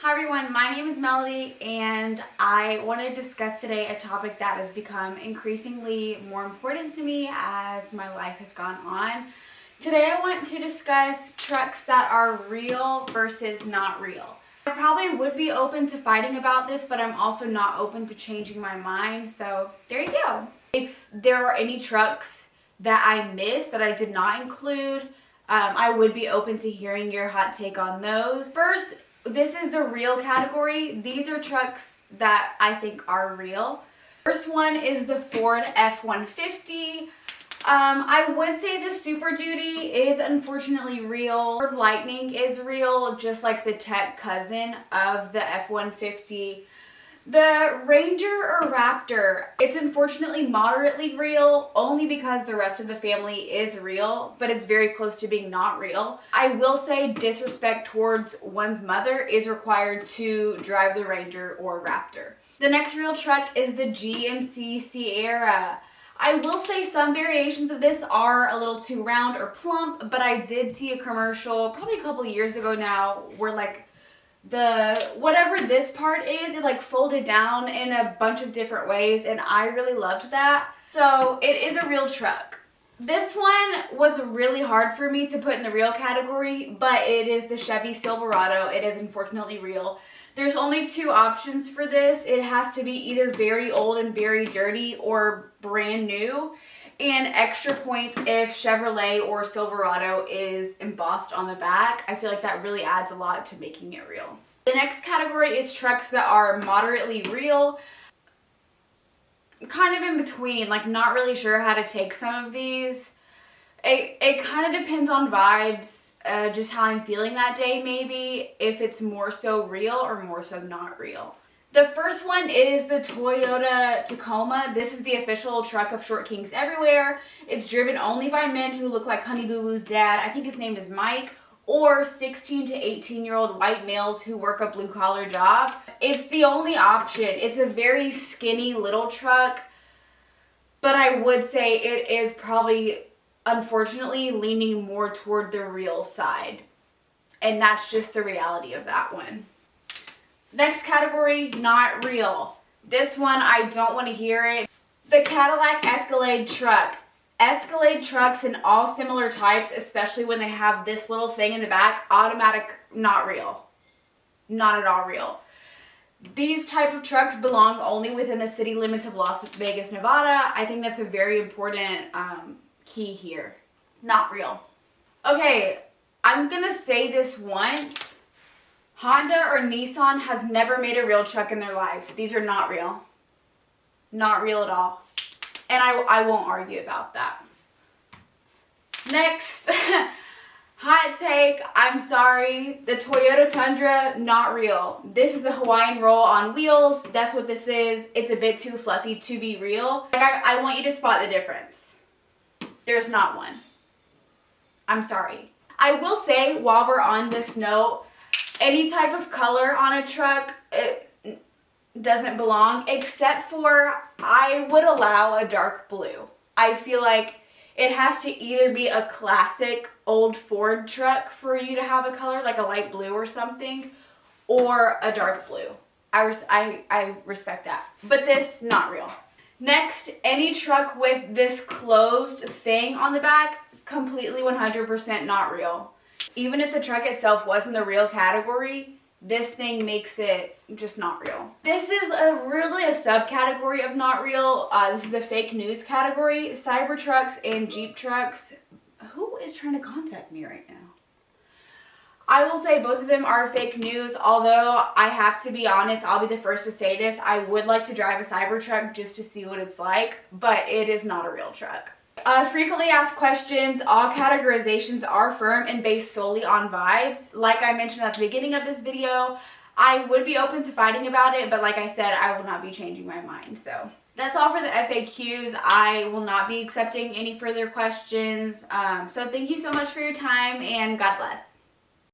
Hi everyone, my name is Melody and I want to discuss today a topic that has become increasingly more important to me as my life has gone on. Today I want to discuss trucks that are real versus not real. I probably would be open to fighting about this, but I'm also not open to changing my mind, so there you go. If there are any trucks that I missed that I did not include, I would be open to hearing your hot take on those. First, this is the real category. These are trucks that I think are real. First one is the Ford F-150. I would say the Super Duty is unfortunately real. Ford Lightning is real, just like the tech cousin of the F-150. The Ranger or Raptor, it's unfortunately moderately real only because the rest of the family is real, but it's very close to being not real. I will say disrespect towards one's mother is required to drive the Ranger or Raptor. The next real truck is the GMC Sierra. I will say some variations of this are a little too round or plump, but I did see a commercial probably a couple years ago now where whatever this part is, it folded down in a bunch of different ways, and I really loved that. So it is a real truck. This one was really hard for me to put in the real category, but it is the Chevy Silverado. It is unfortunately real. There's only two options for this. It has to be either very old and very dirty or brand new, and extra points if Chevrolet or Silverado is embossed on the back. I feel like that really adds a lot to making it real. The next category is trucks that are moderately real. Kind of in between, not really sure how to take some of these. It kind of depends on vibes, just how I'm feeling that day maybe, if it's more so real or more so not real. The first one is the Toyota Tacoma. This is the official truck of Short Kings Everywhere. It's driven only by men who look like Honey Boo Boo's dad. I think his name is Mike. Or 16 to 18-year-old white males who work a blue-collar job. It's the only option. It's a very skinny little truck, but I would say it is probably, unfortunately, leaning more toward the real side. And that's just the reality of that one. Next category, not real. This one, I don't want to hear it. The Cadillac Escalade truck. Escalade trucks in all similar types, especially when they have this little thing in the back, automatic, not real. Not at all real. These type of trucks belong only within the city limits of Las Vegas, Nevada. I think that's a very important key here. Not real. Okay, I'm gonna say this once. Honda or Nissan has never made a real truck in their lives. These are not real. Not real at all. And I won't argue about that. Next, hot take, I'm sorry, the Toyota Tundra, not real. This is a Hawaiian roll on wheels. That's what this is. It's a bit too fluffy to be real. I want you to spot the difference. There's not one. I'm sorry. I will say, while we're on this note, any type of color on a truck, it doesn't belong, except for I would allow a dark blue. I feel like it has to either be a classic old Ford truck for you to have a color, like a light blue or something, or a dark blue. I respect that. But this, not real. Next, any truck with this closed thing on the back, completely 100% not real. Even if the truck itself was in the real category, this thing makes it just not real. This is really a subcategory of not real. This is the fake news category. Cybertrucks and Jeep trucks. Who is trying to contact me right now? I will say both of them are fake news, although I have to be honest, I'll be the first to say this. I would like to drive a Cybertruck just to see what it's like, but it is not a real truck. Frequently asked questions. All categorizations are firm and based solely on vibes. Like I mentioned at the beginning of this video, I would be open to fighting about it, but like I said, I will not be changing my mind. So that's all for the FAQs. I will not be accepting any further questions. So thank you so much for your time, and God bless.